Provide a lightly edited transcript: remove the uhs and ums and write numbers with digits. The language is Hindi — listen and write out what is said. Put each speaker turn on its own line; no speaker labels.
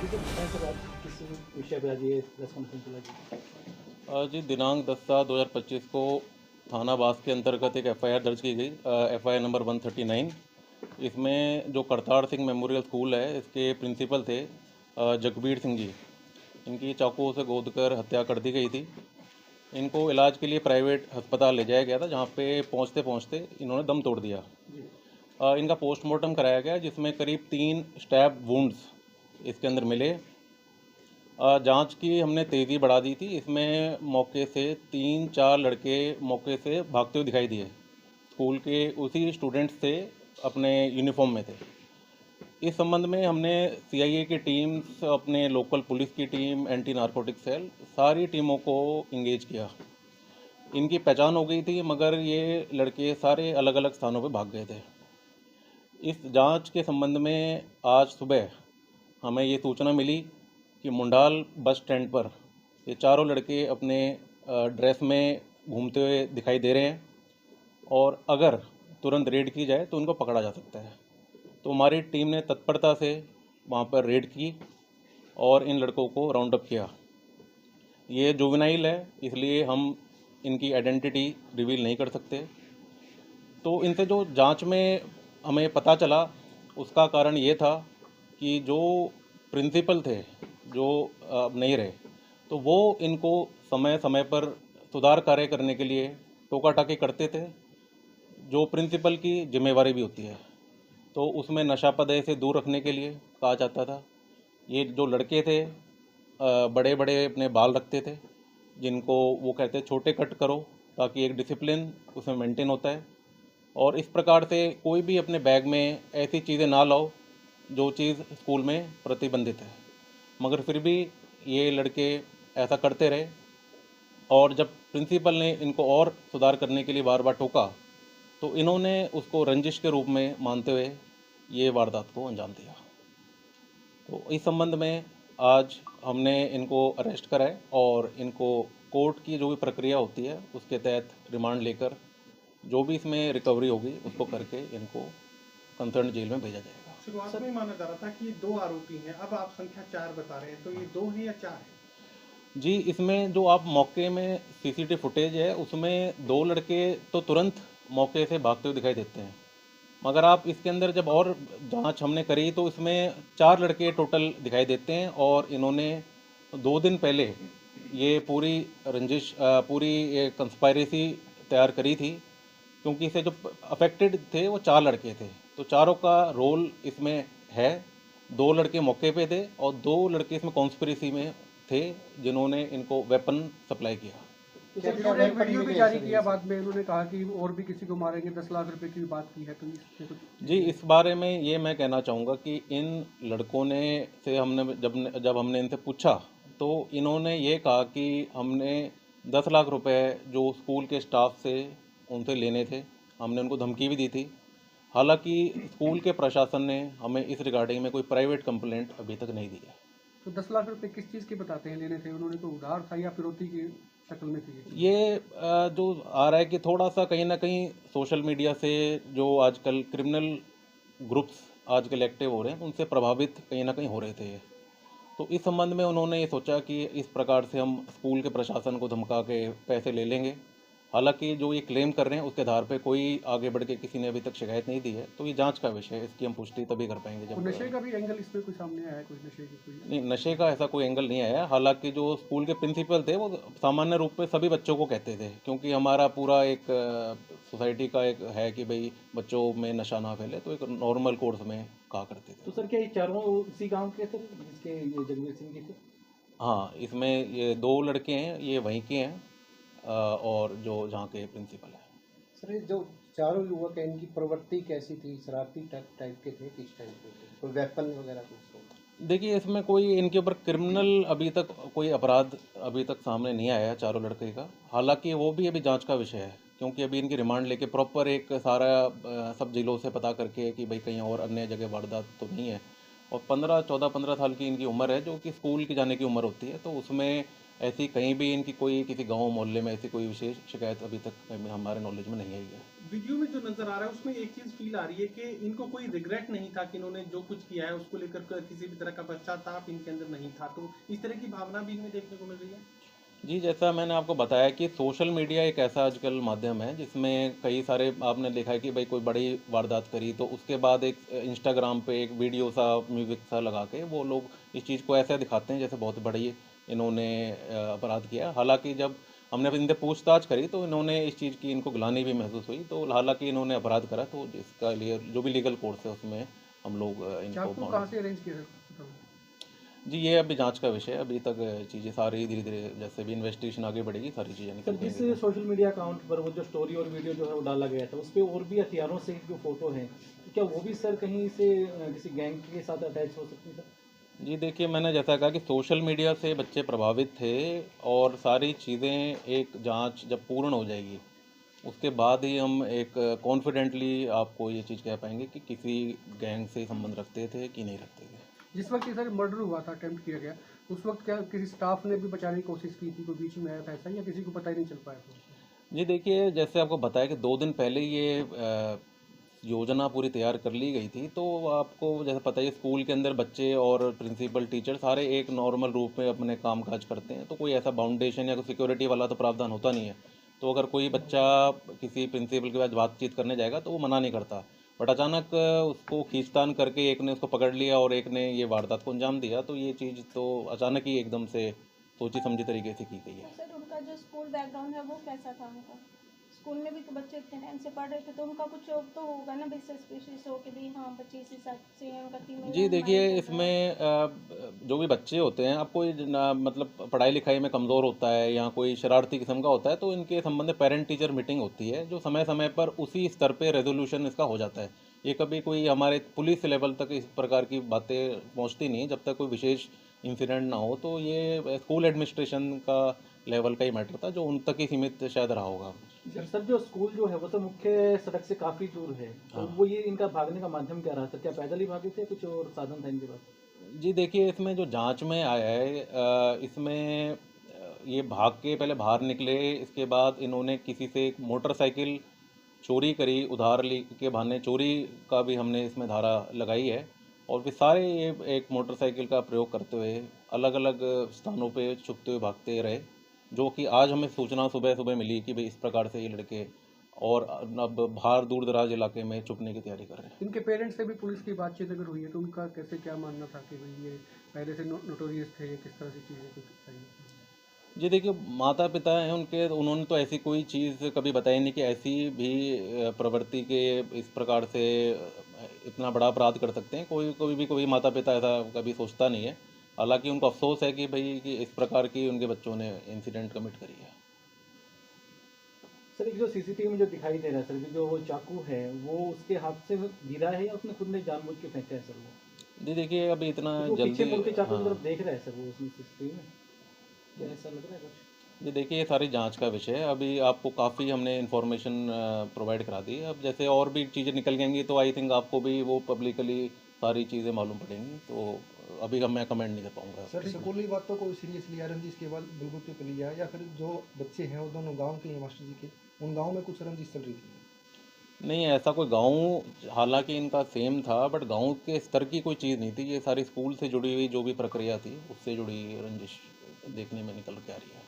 ठीक है, बताएं सर आप किस विषय पे आज ये प्रेस कॉन्फ्रेंस बुलाई थी?
आज दिनांक 10/7/2025 को थाना बास के अंतर्गत एक एफआईआर दर्ज की गई, एफआईआर नंबर 139। इसमें जो करतार सिंह मेमोरियल स्कूल है, इसके प्रिंसिपल थे जगबीर सिंह जी। इनकी चाकू से गोद कर हत्या कर दी गई थी। इनको इलाज के लिए प्राइवेट अस्पताल ले जाया गया था, जहाँ पे पहुँचते पहुँचते इन्होंने दम तोड़ दिया। इनका पोस्टमार्टम कराया गया, जिसमें करीब 3 स्टैब वुंड्स इसके अंदर मिले। जांच की हमने तेज़ी बढ़ा दी थी। इसमें मौके से 3-4 लड़के मौके से भागते हुए दिखाई दिए। स्कूल के उसी स्टूडेंट्स थे, अपने यूनिफॉर्म में थे। इस संबंध में हमने सीआईए की टीम्स, अपने लोकल पुलिस की टीम, एंटी नारकोटिक सेल, सारी टीमों को इंगेज किया। इनकी पहचान हो गई थी, मगर ये लड़के सारे अलग अलग स्थानों पर भाग गए थे। इस जांच के संबंध में आज सुबह हमें ये सूचना मिली कि मुंडाल बस स्टैंड पर ये चारों लड़के अपने ड्रेस में घूमते हुए दिखाई दे रहे हैं, और अगर तुरंत रेड की जाए तो उनको पकड़ा जा सकता है। तो हमारी टीम ने तत्परता से वहाँ पर रेड की और इन लड़कों को राउंड अप किया। ये जुवेनाइल है, इसलिए हम इनकी आइडेंटिटी रिवील नहीं कर सकते। तो इनसे जो जांच में हमें पता चला, उसका कारण ये था कि जो प्रिंसिपल थे, जो अब नहीं रहे, तो वो इनको समय समय पर सुधार कार्य करने के लिए टोका टाकी करते थे, जो प्रिंसिपल की जिम्मेवारी भी होती है। तो उसमें नशा पदय से दूर रखने के लिए कहा जाता था। ये जो लड़के थे, बड़े बड़े अपने बाल रखते थे, जिनको वो कहते छोटे कट करो, ताकि एक डिसिप्लिन उसमें मेंटेन होता है। और इस प्रकार से कोई भी अपने बैग में ऐसी चीज़ें ना लाओ जो चीज़ स्कूल में प्रतिबंधित है। मगर फिर भी ये लड़के ऐसा करते रहे, और जब प्रिंसिपल ने इनको और सुधार करने के लिए बार बार टोका, तो इन्होंने उसको रंजिश के रूप में मानते हुए ये वारदात को अंजाम दिया। तो इस संबंध में आज हमने इनको अरेस्ट करा है, और इनको कोर्ट की जो भी प्रक्रिया होती है उसके तहत रिमांड लेकर जो भी इसमें रिकवरी होगी उसको करके इनको कंसर्न जेल में भेजा जाएगा।
शुरुआत में ही माना जा रहा था कि 2 आरोपी हैं, अब आप संख्या 4 बता रहे हैं, तो ये 2 हैं या 4 हैं?
जी, इसमें जो आप मौके में सीसीटीवी फुटेज है, उसमें 2 लड़के तो तुरंत मौके से भागते हुए दिखाई देते हैं। मगर आप इसके अंदर जब और जांच हमने करी, तो इसमें 4 लड़के टोटल दिखाई देते हैं, और इन्होंने 2 दिन पहले ये पूरी रंजिश, पूरी ये कंस्पायरेसी तैयार करी थी। क्योंकि इसे जो अफेक्टेड थे वो 4 लड़के थे, तो चारों का रोल इसमें है। 2 लड़के मौके पे थे, और 2 लड़के इसमें कॉन्स्पिरेसी में थे, जिन्होंने इनको वेपन सप्लाई किया।
तो
क्या
सर
क्या
इन्होंने एक
वेपन
वीडियो भी
मिले
जारी
सर
किया,
इनसे?
बाद में इन्होंने कहा कि और भी किसी को मारेंगे, 10 लाख रुपए की भी बात की है, तो इससे कुछ
जी, इस बारे में ये मैं कहना चाहूँगा कि इन लड़कों ने से हमने जब हमने इनसे पूछा, तो इन्होंने ये कहा कि हमने 10 लाख रुपए जो स्कूल के स्टाफ से उनसे लेने थे। हमने उनको धमकी भी दी थी। हालांकि स्कूल के प्रशासन ने हमें इस रिगार्डिंग में कोई प्राइवेट कंप्लेंट अभी तक नहीं दी है।
तो 10 लाख रुपए किस चीज़ के बताते हैं लेने थे? उन्होंने तो उधार था या फिरौती की शक्ल में थी ये?
ये जो आ रहा है कि थोड़ा सा कहीं ना कहीं सोशल मीडिया से जो आजकल क्रिमिनल ग्रुप्स आजकल एक्टिव हो रहे हैं, उनसे प्रभावित कहीं ना कहीं हो रहे थे ये। तो इस संबंध में उन्होंने ये सोचा कि इस प्रकार से हम स्कूल के प्रशासन को धमका के पैसे ले लेंगे। हालांकि जो ये क्लेम कर रहे हैं उसके आधार पे कोई आगे बढ़ के किसी ने अभी तक शिकायत नहीं दी है, तो ये जांच का विषय है, इसकी हम पुष्टि तभी कर पाएंगे
तो
जब।
नशे का भी एंगल इसमें कोई सामने आया है? कोई नशे की कोई?
नहीं, नशे का ऐसा कोई एंगल नहीं आया। हालांकि जो स्कूल के प्रिंसिपल थे वो सामान्य रूप में सभी बच्चों को कहते थे, क्योंकि हमारा पूरा एक सोसाइटी का एक है कि भाई बच्चों में नशा ना फैले, तो एक नॉर्मल कोर्स में कहा करते थे।
तो सर क्या ये चारों उसी गांव के सर, जिसके ये जगवीर सिंह के थे?
हाँ, इसमें ये 2 लड़के हैं, ये वहीं के हैं, और जो जहाँ के प्रिंसिपल हैं।
सर ये जो चारों युवक हैं इनकी प्रवृत्ति कैसी थी? शरारती टाइप के थे? किस टाइप के थे? कोई वेपन वगैरह कुछ हो?
देखिए, इसमें कोई इनके ऊपर क्रिमिनल अभी तक कोई अपराध अभी तक सामने नहीं आया है चारों लड़के का। हालांकि वो भी अभी जांच का विषय है, क्योंकि अभी इनकी रिमांड लेके प्रॉपर एक सारा सब जिलों से पता करके कि भाई कहीं और अन्य जगह वारदात तो नहीं है। और 14-15 साल की इनकी उम्र है, जो कि स्कूल की जाने की उम्र होती है, तो उसमें ऐसी कहीं भी इनकी कोई किसी गांव मोहल्ले में ऐसी कोई विशेष शिकायत अभी तक हमारे नॉलेज में नहीं आई है।
वीडियो में जो नजर आ रहा है उसमें एक चीज फील आ रही है कि इनको कोई रिग्रेट नहीं था कि इन्होंने जो कुछ किया है उसको लेकर किसी भी तरह का पश्चाताप इनके अंदर नहीं था, तो इस तरह की भावना भी इनमें देखने को मिल रही है।
जी, जैसा मैंने आपको बताया कि सोशल मीडिया एक ऐसा आजकल माध्यम है जिसमें कई सारे आपने देखा है कि भाई कोई बड़ी वारदात करी तो उसके बाद एक इंस्टाग्राम पे एक वीडियो सा म्यूज़िक सा लगा के वो लोग इस चीज़ को ऐसे दिखाते हैं जैसे बहुत बड़ी इन्होंने अपराध किया। हालांकि जब हमने इनसे पूछताछ करी तो इन्होंने इस चीज़ की इनको ग्लानि भी महसूस हुई, तो हालांकि इन्होंने अपराध करा तो जिसका लिए जो भी लीगल कोर्स है उसमें हम लोग इनको
चाकू कहाँ से अरेंज किया था?
जी, ये अभी जांच का विषय है। अभी तक चीज़ें सारी धीरे धीरे जैसे भी इन्वेस्टिगेशन आगे बढ़ेगी सारी चीज़ें
सर,
निकल
जिस
जाएंगी।
सोशल मीडिया अकाउंट पर वो जो स्टोरी और वीडियो जो है वो डाला गया था उस पर और भी हथियारों से जो फोटो है, तो क्या वो भी सर कहीं से किसी गैंग के साथ अटैच हो सकती है सर?
जी देखिए, मैंने जैसा कहा कि सोशल मीडिया से बच्चे प्रभावित थे और सारी चीज़ें एक जांच जब पूर्ण हो जाएगी उसके बाद ही हम एक कॉन्फिडेंटली आपको ये चीज़ कह पाएंगे कि किसी गैंग से संबंध रखते थे कि नहीं रखते थे।
जिस वक्त ये सर मर्डर हुआ था, अटेम्प्ट किया गया, उस वक्त क्या किसी स्टाफ ने भी बचाने की कोशिश की थी? कोई बीच में आया था ऐसा, या किसी को पता ही नहीं चल पाया था?
जी देखिए, जैसे आपको बताया कि 2 दिन पहले ये योजना पूरी तैयार कर ली गई थी, तो आपको जैसे पता ही स्कूल के अंदर बच्चे और प्रिंसिपल टीचर सारे एक नॉर्मल रूप में अपने काम काज करते हैं, तो कोई ऐसा बाउंडेशन या कोई सिक्योरिटी वाला तो प्रावधान होता नहीं है। तो अगर कोई बच्चा किसी प्रिंसिपल के पास बातचीत करने जाएगा तो वो मना नहीं करता, बट अचानक उसको खींचतान करके एक ने उसको पकड़ लिया और एक ने ये वारदात को अंजाम दिया, तो ये चीज़ तो अचानक ही एकदम से सोची समझी तरीके से की गई है।
सर, उनका जो स्कूल बैकग्राउंड है वो कैसा था उनका? स्कूल में भी तो बच्चे इतने टाइम से पढ़ रहे थे, तो उनका कुछ तो होगा ना, बेसिस स्पेशलिस्ट हो कि भाई हाँ बच्चे इस हिसाब से हैं, उनका टीम।
जी देखिए, इसमें जो भी बच्चे होते हैं, अब कोई मतलब पढ़ाई लिखाई में कमज़ोर होता है या कोई शरारती किस्म का होता है, तो इनके संबंध में पेरेंट टीचर मीटिंग होती है जो समय समय पर उसी स्तर पे रेजोल्यूशन इसका हो जाता है। ये कभी कोई हमारे पुलिस लेवल तक इस प्रकार की बातें पहुंचती नहीं जब तक कोई विशेष इंसिडेंट ना हो, तो ये स्कूल एडमिनिस्ट्रेशन का लेवल का ही मैटर था जो उन तक ही सीमित शायद रहा होगा।
सर, जो स्कूल जो है वो तो मुख्य सड़क से काफ़ी दूर है, तो
हाँ।
वो ये इनका भागने का माध्यम क्या रहा सर? क्या पैदल ही भागे थे, कुछ और साधन था इनके पास?
जी देखिए, इसमें जो जांच में आया है इसमें ये भाग के पहले बाहर निकले, इसके बाद इन्होंने किसी से एक मोटरसाइकिल चोरी करी, उधार ली के बहाने चोरी का भी हमने इसमें धारा लगाई है, और फिर सारे ये एक मोटरसाइकिल का प्रयोग करते हुए अलग अलग स्थानों पे छुपते हुए भागते रहे, जो कि आज हमें सूचना सुबह सुबह मिली कि भाई इस प्रकार से ये लड़के और अब बाहर दूर दराज इलाके में छुपने की तैयारी कर रहे हैं।
इनके पेरेंट्स से भी पुलिस की बातचीत अगर हुई है तो उनका कैसे क्या मानना था कि भाई ये पहले से नोटोरियस थे, किस तरह से चीज़ें कुछ बताइए?
जी देखिए, माता पिता हैं उनके, उन्होंने तो ऐसी कोई चीज़ कभी बताई नहीं कि ऐसी भी प्रवृत्ति के इस प्रकार से इतना बड़ा अपराध कर सकते हैं। कोई माता पिता ऐसा कभी सोचता नहीं है। हालांकि उनको अफसोस है कि भाई कि इस प्रकार की उनके बच्चों ने इंसिडेंट कमिट करी है।
सर, एक जो सीसीटीवी में जो दिखाई दे रहा है सर, कि जो वो चाकू है वो उसके हाथ से गिरा है या उसने खुद ने जानबूझ के फेंका है सर? वो
जी देखिए, अभी इतना
वो पीछे मुड़ के
जल्दी
चाकू की
हाँ।
तरफ देख रहा है सर वो उसमें सीसीटीवी में, क्या ऐसा लग रहा है कुछ?
जी देखिए, ये सारी जांच का विषय है। अभी आपको काफ़ी हमने इन्फॉर्मेशन प्रोवाइड करा दी है। अब जैसे और भी चीज़ें निकल जाएंगी तो आई थिंक आपको भी वो पब्लिकली सारी चीज़ें मालूम पड़ेंगी, तो अभी मैं कमेंट नहीं कर पाऊँगा।
सर, स्कूली बात तो कोई सीरियसली आ रही इसके बाद बलबूते पे लिया, या फिर जो बच्चे हैं वो दोनों गांव के हैं मास्टर जी के, उन गांव में कुछ रंजिश चल रही थी?
नहीं, ऐसा कोई गांव हालांकि इनका सेम था, बट गांव के स्तर की कोई चीज़ नहीं थी। ये सारी स्कूल से जुड़ी हुई जो भी प्रक्रिया थी उससे जुड़ी रंजिश देखने में निकल के आ रही है।